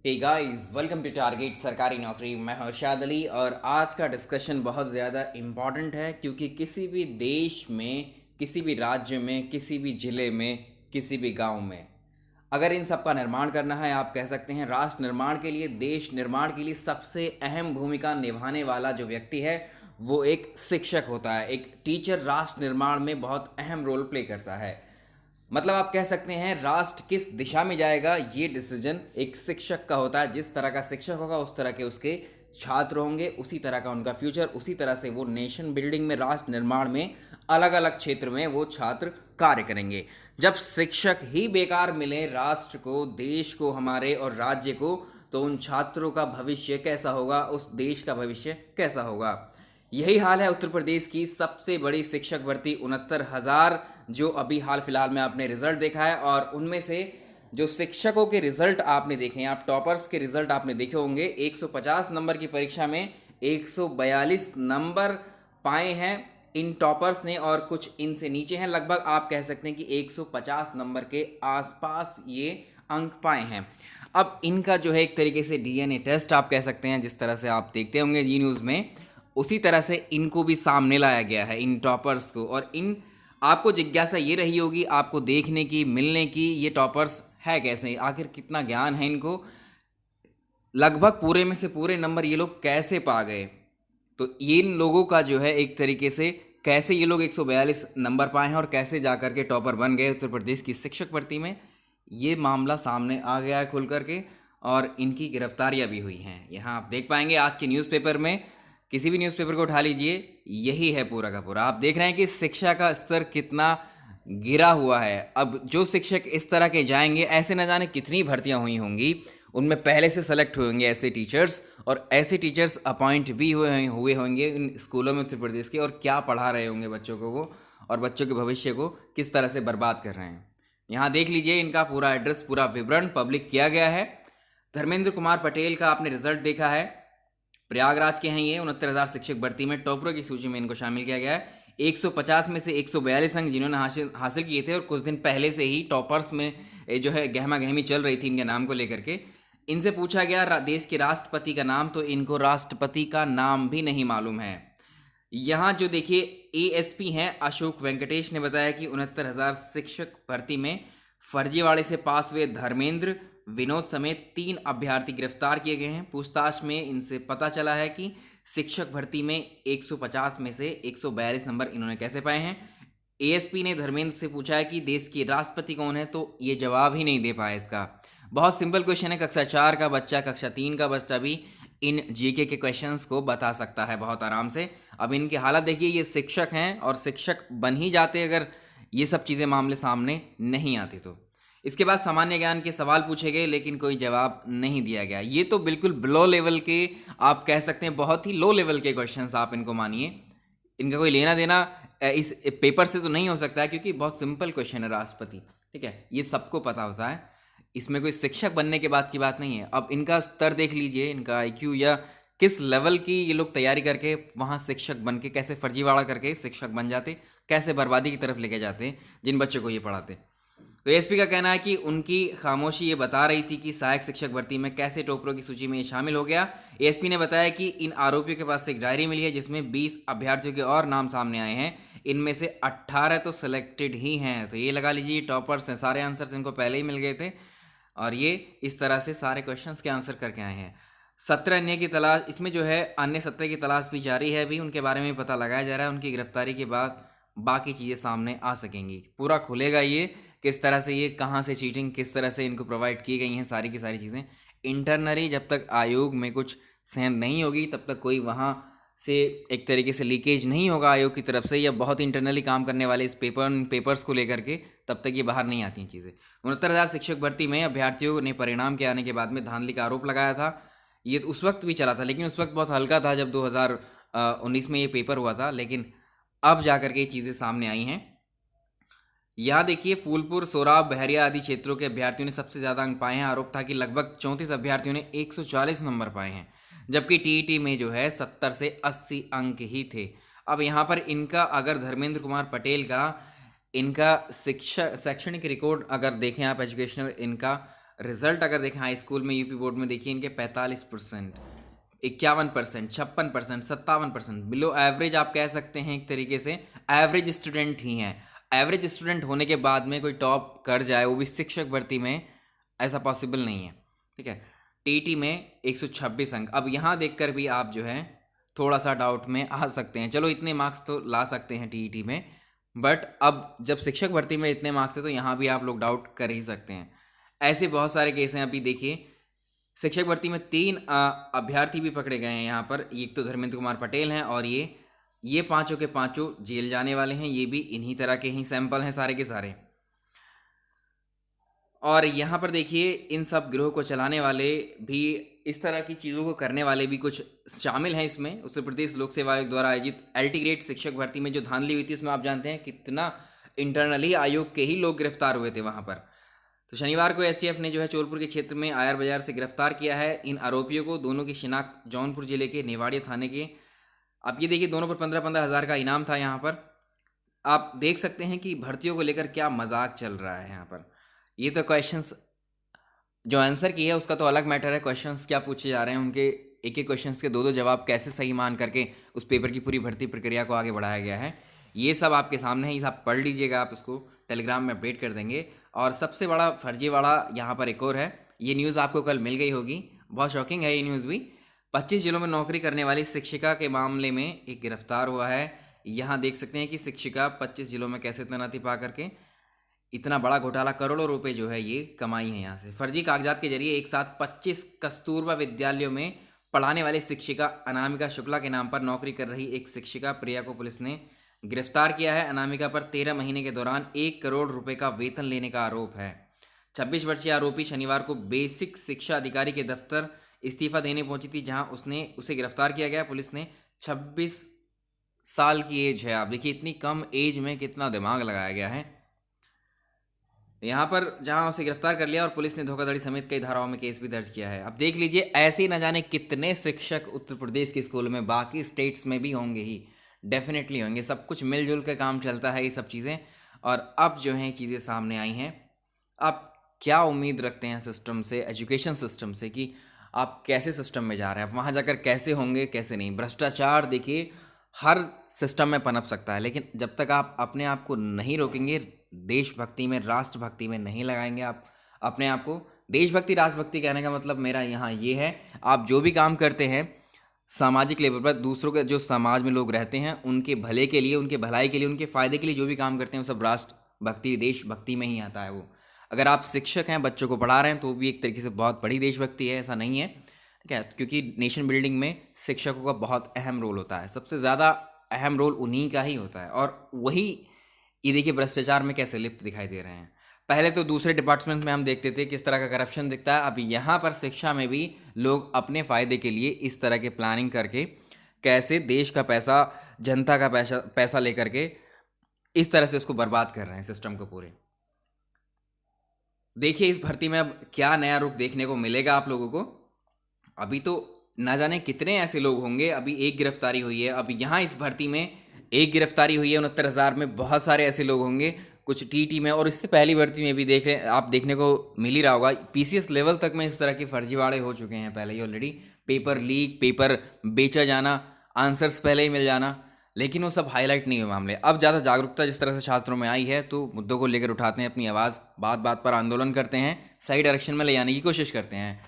Hey guys, welcome to target सरकारी नौकरी। मैं हर्षाद अली और आज का डिस्कशन बहुत ज़्यादा इम्पॉर्टेंट है क्योंकि किसी भी देश में, किसी भी राज्य में, किसी भी ज़िले में, किसी भी गांव में अगर इन सब का निर्माण करना है, आप कह सकते हैं राष्ट्र निर्माण के लिए, देश निर्माण के लिए सबसे अहम भूमिका निभाने वाला जो व्यक्ति है वो एक शिक्षक होता है। एक टीचर राष्ट्र निर्माण में बहुत अहम रोल प्ले करता है। मतलब आप कह सकते हैं राष्ट्र किस दिशा में जाएगा ये डिसीजन एक शिक्षक का होता है। जिस तरह का शिक्षक होगा उस तरह के उसके छात्र होंगे, उसी तरह का उनका फ्यूचर, उसी तरह से वो नेशन बिल्डिंग में, राष्ट्र निर्माण में अलग अलग क्षेत्र में वो छात्र कार्य करेंगे। जब शिक्षक ही बेकार मिले राष्ट्र को, देश को, हमारे और राज्य को, तो उन छात्रों का भविष्य कैसा होगा, उस देश का भविष्य कैसा होगा। यही हाल है उत्तर प्रदेश की सबसे बड़ी शिक्षक भर्ती 69,000 जो अभी हाल फिलहाल में आपने रिजल्ट देखा है। और उनमें से जो शिक्षकों के रिजल्ट आपने देखे हैं, आप टॉपर्स के रिजल्ट आपने देखे होंगे, 150 नंबर की परीक्षा में 142 नंबर पाए हैं इन टॉपर्स ने, और कुछ इनसे नीचे हैं। लगभग आप कह सकते हैं कि 150 नंबर के आसपास ये अंक पाए हैं। अब इनका जो है एक तरीके से डीएनए टेस्ट आप कह सकते हैं, जिस तरह से आप देखते होंगे जी न्यूज़ में, उसी तरह से इनको भी सामने लाया गया है, इन टॉपर्स को। और इन आपको जिज्ञासा ये रही होगी आपको देखने की, मिलने की, ये टॉपर्स है कैसे, आखिर कितना ज्ञान है इनको, लगभग पूरे में से पूरे नंबर ये लोग कैसे पा गए। तो इन लोगों का जो है एक तरीके से कैसे ये लोग 142 नंबर पाए हैं और कैसे जाकर के टॉपर बन गए उत्तर प्रदेश की शिक्षक भर्ती में, ये मामला सामने आ गया है खुल करके। और इनकी गिरफ्तारियां भी हुई हैं। यहाँ आप देख पाएंगे आज के न्यूज़पेपर में, किसी भी न्यूज़पेपर को उठा लीजिए, यही है पूरा का पूरा। आप देख रहे हैं कि शिक्षा का स्तर कितना गिरा हुआ है। अब जो शिक्षक इस तरह के जाएंगे, ऐसे न जाने कितनी भर्तियां हुई होंगी, उनमें पहले से सेलेक्ट हुए होंगे ऐसे टीचर्स, और ऐसे टीचर्स अपॉइंट भी हुए होंगे इन स्कूलों में उत्तर प्रदेश के, और क्या पढ़ा रहे होंगे बच्चों को वो, और बच्चों के भविष्य को किस तरह से बर्बाद कर रहे हैं। यहाँ देख लीजिए, इनका पूरा एड्रेस, पूरा विवरण पब्लिक किया गया है। धर्मेंद्र कुमार पटेल का आपने रिजल्ट देखा है, प्रयागराज के हैं ये। 69,000 शिक्षक भर्ती में टॉपरों की सूची में इनको शामिल किया गया है। 150 में से 142 अंक जिन्होंने हासिल किए थे, और कुछ दिन पहले से ही टॉपर्स में जो है गहमा गहमी चल रही थी इनके नाम को लेकर के। इनसे पूछा गया देश के राष्ट्रपति का नाम, तो इनको राष्ट्रपति का नाम भी नहीं मालूम है। यहाँ जो देखिए एएसपी हैं अशोक वेंकटेश ने बताया कि 69,000 शिक्षक भर्ती में फर्जीवाड़े से पास हुए धर्मेंद्र, विनोद समेत 3 अभ्यर्थी गिरफ्तार किए गए हैं। पूछताछ में इनसे पता चला है कि शिक्षक भर्ती में 150 में से 142 नंबर इन्होंने कैसे पाए हैं। एएसपी ने धर्मेंद्र से पूछा है कि देश के राष्ट्रपति कौन है, तो ये जवाब ही नहीं दे पाया इसका। बहुत सिंपल क्वेश्चन है, कक्षा 4 का बच्चा, कक्षा 3 का बच्चा भी इन जीके के क्वेश्चंस को बता सकता है बहुत आराम से। अब इनकी हालत देखिए, ये शिक्षक हैं और शिक्षक बन ही जाते अगर ये सब चीज़ें मामले सामने नहीं आती तो। इसके बाद सामान्य ज्ञान के सवाल पूछे गए लेकिन कोई जवाब नहीं दिया गया। ये तो बिल्कुल लो लेवल के, आप कह सकते हैं बहुत ही लो लेवल के क्वेश्चंस आप इनको मानिए। इनका कोई लेना देना इस पेपर से तो नहीं हो सकता है, क्योंकि बहुत सिंपल क्वेश्चन है राष्ट्रपति, ठीक है, ये सबको पता होता है। इसमें कोई शिक्षक बनने के बाद की बात नहीं है। अब इनका स्तर देख लीजिए, इनका आईक्यू, या किस लेवल की ये लोग तैयारी करके वहाँ शिक्षक बन के कैसे फर्जीवाड़ा करके शिक्षक बन जाते, कैसे बर्बादी की तरफ लेके जाते जिन बच्चों को ये पढ़ाते। तो एएसपी का कहना है कि उनकी खामोशी ये बता रही थी कि सहायक शिक्षक भर्ती में कैसे टॉपरों की सूची में ये शामिल हो गया। एएसपी ने बताया कि इन आरोपियों के पास से एक डायरी मिली है जिसमें 20 अभ्यर्थियों के और नाम सामने आए हैं। इनमें से 18 तो सिलेक्टेड ही हैं। तो ये लगा लीजिए टॉपर्स हैं, सारे आंसर्स इनको पहले ही मिल गए थे और ये इस तरह से सारे क्वेश्चंस के आंसर करके आए हैं। 17 अन्य की तलाश, इसमें जो है अन्य 17 की तलाश भी जारी है, अभी उनके बारे में पता लगाया जा रहा है। उनकी गिरफ्तारी के बाद बाकी चीज़ें सामने आ सकेंगी, पूरा खुलेगा ये किस तरह से, ये कहाँ से चीटिंग किस तरह से इनको प्रोवाइड की गई हैं, सारी की सारी चीज़ें इंटरनली जब तक आयोग में कुछ सहन नहीं होगी तब तक कोई वहाँ से एक तरीके से लीकेज नहीं होगा आयोग की तरफ से, या बहुत इंटरनली काम करने वाले इस पेपर्स को लेकर के, तब तक ये बाहर नहीं आती हैं चीज़ें। 69,000 शिक्षक भर्ती में अभ्यर्थियों ने परिणाम के आने के बाद में धांधली का आरोप लगाया था। ये उस वक्त भी चला था, लेकिन उस वक्त बहुत हल्का था जब 2019 में ये पेपर हुआ था, लेकिन अब जाकर के ये चीज़ें सामने आई हैं। यहाँ देखिए फूलपुर, सोराब, बहरिया आदि क्षेत्रों के अभ्यर्थियों ने सबसे ज़्यादा अंक पाए हैं। आरोप था कि लगभग 34 अभ्यर्थियों ने 140 नंबर पाए हैं, जबकि टीईटी में जो है 70 से 80 अंक ही थे। अब यहाँ पर इनका अगर धर्मेंद्र कुमार पटेल का इनका शिक्षा शैक्षणिक रिकॉर्ड अगर देखें आप, एजुकेशनल, इनका रिजल्ट अगर देखें हाई स्कूल में यूपी बोर्ड में, देखिए इनके 45%, 51%, 56%, 57%, बिलो एवरेज आप कह सकते हैं एक तरीके से, एवरेज स्टूडेंट ही हैं। एवरेज स्टूडेंट होने के बाद में कोई टॉप कर जाए, वो भी शिक्षक भर्ती में, ऐसा पॉसिबल नहीं है। ठीक है, टीईटी में 126 अंक। अब यहाँ देखकर भी आप जो है थोड़ा सा डाउट में आ सकते हैं, चलो इतने मार्क्स तो ला सकते हैं टीईटी में, बट अब जब शिक्षक भर्ती में इतने मार्क्स है तो यहाँ भी आप लोग डाउट कर ही सकते हैं। ऐसे बहुत सारे केस हैं। अभी देखिए शिक्षक भर्ती में 3 अभ्यर्थी भी पकड़े गए हैं यहाँ पर। एक तो धर्मेंद्र कुमार पटेल हैं, और ये पांचों के पांचों जेल जाने वाले हैं। ये भी इन्हीं तरह के ही सैंपल हैं सारे के सारे। और यहाँ पर देखिए इन सब गिरोह को चलाने वाले भी, इस तरह की चीज़ों को करने वाले भी कुछ शामिल हैं इसमें। उत्तर प्रदेश लोक सेवा आयोग द्वारा आयोजित LT ग्रेड शिक्षक भर्ती में जो धांधली हुई थी, उसमें आप जानते हैं कितना इंटरनली आयोग के ही लोग गिरफ्तार हुए थे वहाँ पर। तो शनिवार को STF ने जो है चोलपुर के क्षेत्र में आयर बाजार से गिरफ्तार किया है इन आरोपियों को। दोनों की शिनाख्त जौनपुर जिले के नेवाड़िया थाने के। अब ये देखिए दोनों पर 15-15 हज़ार का इनाम था यहाँ पर। आप देख सकते हैं कि भर्तियों को लेकर क्या मजाक चल रहा है यहाँ पर। ये तो क्वेश्चंस जो आंसर की है उसका तो अलग मैटर है, क्वेश्चंस क्या पूछे जा रहे हैं उनके, एक एक क्वेश्चंस के 2-2 जवाब कैसे सही मान करके उस पेपर की पूरी भर्ती प्रक्रिया को आगे बढ़ाया गया है, ये सब आपके सामने है। ये सब पढ़ लीजिएगा, आप इसको टेलीग्राम में अपडेट कर देंगे। और सबसे बड़ा फर्जीवाड़ा यहाँ पर एक और है, ये न्यूज़ आपको कल मिल गई होगी, बहुत शॉकिंग है ये न्यूज़ भी। 25 जिलों में नौकरी करने वाली शिक्षिका के मामले में एक गिरफ्तार हुआ है। यहाँ देख सकते हैं कि शिक्षिका 25 जिलों में कैसे तैनाती पा करके इतना बड़ा घोटाला, करोड़ों रुपए जो है ये कमाई है यहाँ से। फर्जी कागजात के जरिए एक साथ 25 कस्तूरबा विद्यालयों में पढ़ाने वाली शिक्षिका अनामिका शुक्ला के नाम पर नौकरी कर रही एक शिक्षिका प्रिया को पुलिस ने गिरफ्तार किया है। अनामिका पर 13 महीने के दौरान 1 करोड़ रुपए का वेतन लेने का आरोप है। 26 वर्षीय आरोपी शनिवार को बेसिक शिक्षा अधिकारी के दफ्तर इस्तीफा देने पहुंची थी, जहां उसे गिरफ्तार किया गया। पुलिस ने 26 साल की एज है, आप देखिए इतनी कम एज में कितना दिमाग लगाया गया है यहाँ पर, जहां उसे गिरफ्तार कर लिया। और पुलिस ने धोखाधड़ी समेत कई धाराओं में केस भी दर्ज किया है। अब देख लीजिए ऐसे ही न जाने कितने शिक्षक उत्तर प्रदेश के स्कूल में, बाकी स्टेट्स में भी होंगे ही, डेफिनेटली होंगे। सब कुछ मिलजुल कर काम चलता है ये सब चीज़ें। और अब जो हैं चीज़ें सामने आई हैं, आप क्या उम्मीद रखते हैं सिस्टम से, एजुकेशन सिस्टम से, कि आप कैसे सिस्टम में जा रहे हैं, आप वहाँ जाकर कैसे होंगे कैसे नहीं। भ्रष्टाचार देखिए हर सिस्टम में पनप सकता है, लेकिन जब तक आप अपने आप को नहीं रोकेंगे, देशभक्ति में, राष्ट्रभक्ति में नहीं लगाएंगे आप अपने आप को। देशभक्ति राष्ट्रभक्ति कहने का मतलब मेरा यहाँ ये है, आप जो भी काम करते हैं सामाजिक लेवल पर, दूसरों के जो समाज में लोग रहते हैं उनके भले के लिए, उनके भलाई के लिए, उनके फ़ायदे के लिए जो भी काम करते हैं वो सब राष्ट्रभक्ति देशभक्ति में ही आता है वो। अगर आप शिक्षक हैं, बच्चों को पढ़ा रहे हैं, तो वो भी एक तरीके से बहुत बड़ी देशभक्ति है, ऐसा नहीं है क्या, क्योंकि नेशन बिल्डिंग में शिक्षकों का बहुत अहम रोल होता है, सबसे ज़्यादा अहम रोल उन्हीं का ही होता है। और वही ये देखिए भ्रष्टाचार में कैसे लिप्त दिखाई दे रहे हैं। पहले तो दूसरे डिपार्टमेंट में हम देखते थे किस तरह का करप्शन दिखता है, अब यहाँ पर शिक्षा में भी लोग अपने फ़ायदे के लिए इस तरह के प्लानिंग करके कैसे देश का पैसा, जनता का पैसा लेकर के इस तरह से उसको बर्बाद कर रहे हैं सिस्टम को पूरे। देखिए इस भर्ती में अब क्या नया रूप देखने को मिलेगा आप लोगों को। अभी तो ना जाने कितने ऐसे लोग होंगे, अभी एक गिरफ्तारी हुई है, अब यहाँ इस भर्ती में एक गिरफ्तारी हुई है, 69,000 में बहुत सारे ऐसे लोग होंगे, कुछ टीटी में, और इससे पहली भर्ती में भी देख रहे हैं आप, देखने को मिल ही रहा होगा। PCS लेवल तक में इस तरह के फर्जीवाड़े हो चुके हैं पहले ही ऑलरेडी, पेपर लीक, पेपर बेचा जाना, आंसर्स पहले ही मिल जाना, लेकिन वो सब हाईलाइट नहीं हुए मामले। अब ज़्यादा जागरूकता जिस तरह से छात्रों में आई है, तो मुद्दों को लेकर उठाते हैं अपनी आवाज़, बात बात पर आंदोलन करते हैं, सही डायरेक्शन में ले जाने की कोशिश करते हैं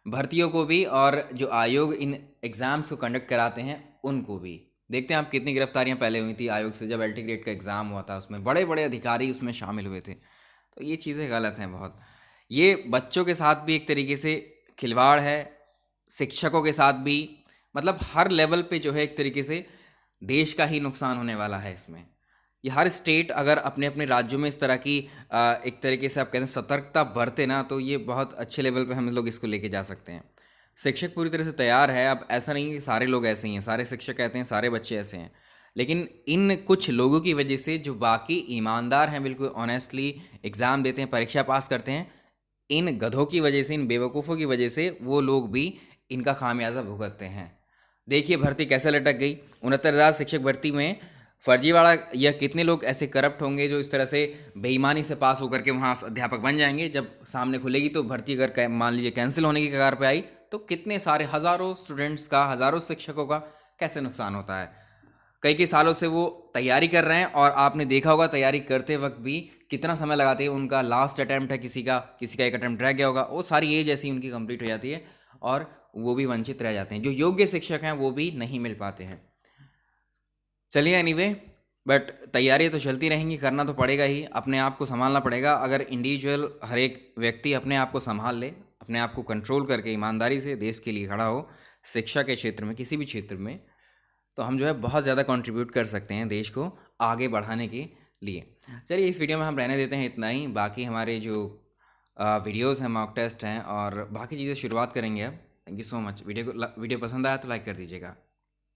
भर्तियों को भी, और जो आयोग इन एग्ज़ाम्स को कंडक्ट कराते हैं उनको भी। देखते हैं आप कितनी गिरफ्तारियां पहले हुई थी आयोग से, जब LT ग्रेड का एग्ज़ाम हुआ था, उसमें बड़े बड़े अधिकारी उसमें शामिल हुए थे। तो ये चीज़ें गलत हैं बहुत। ये बच्चों के साथ भी एक तरीके से खिलवाड़ है, शिक्षकों के साथ भी, मतलब हर लेवल पे जो है एक तरीके से देश का ही नुकसान होने वाला है इसमें। ये हर स्टेट अगर अपने अपने राज्यों में इस तरह की एक तरीके से आप कहते हैं सतर्कता बरते ना, तो ये बहुत अच्छे लेवल पे हम लोग इसको लेके जा सकते हैं। शिक्षक पूरी तरह से तैयार है। अब ऐसा नहीं कि सारे लोग ऐसे ही हैं, सारे शिक्षक कहते हैं सारे बच्चे ऐसे हैं, लेकिन इन कुछ लोगों की वजह से जो बाकी ईमानदार हैं, बिल्कुल ऑनेस्टली एग्ज़ाम देते हैं, परीक्षा पास करते हैं, इन गधों की वजह से, इन बेवकूफ़ों की वजह से वो लोग भी इनका खामियाजा भुगतते हैं। देखिए भर्ती कैसे लटक गई। 69,000 शिक्षक भर्ती में फर्जीवाड़ा या कितने लोग ऐसे करप्ट होंगे जो इस तरह से बेईमानी से पास होकर के वहाँ अध्यापक बन जाएंगे, जब सामने खुलेगी तो भर्ती अगर मान लीजिए कैंसिल होने की कगार पे आई तो कितने सारे हज़ारों स्टूडेंट्स का, हज़ारों शिक्षकों का कैसे नुकसान होता है। कई कई सालों से वो तैयारी कर रहे हैं और आपने देखा होगा तैयारी करते वक्त भी कितना समय लगाते हैं। उनका लास्ट अटैम्प्ट है, किसी का एक अटैम्प्ट रह गया होगा, वो सारी एज ऐसी उनकी कंप्लीट हो जाती है और वो भी वंचित रह जाते हैं। जो योग्य शिक्षक हैं वो भी नहीं मिल पाते हैं। चलिए एनीवे, बट तैयारी तो चलती रहेंगी, करना तो पड़ेगा ही, अपने आप को संभालना पड़ेगा। अगर इंडिविजुअल हर एक व्यक्ति अपने आप को संभाल ले, अपने आप को कंट्रोल करके ईमानदारी से देश के लिए खड़ा हो, शिक्षा के क्षेत्र में, किसी भी क्षेत्र में, तो हम जो है बहुत ज़्यादा कंट्रीब्यूट कर सकते हैं देश को आगे बढ़ाने के लिए। चलिए इस वीडियो में हम रहने देते हैं इतना ही। बाकी हमारे जो वीडियोस हैं, मॉक टेस्ट हैं और बाकी चीज़ें शुरुआत करेंगे अब। Thank you so much. Video पसंद आया तो लाइक कर दीजिएगा।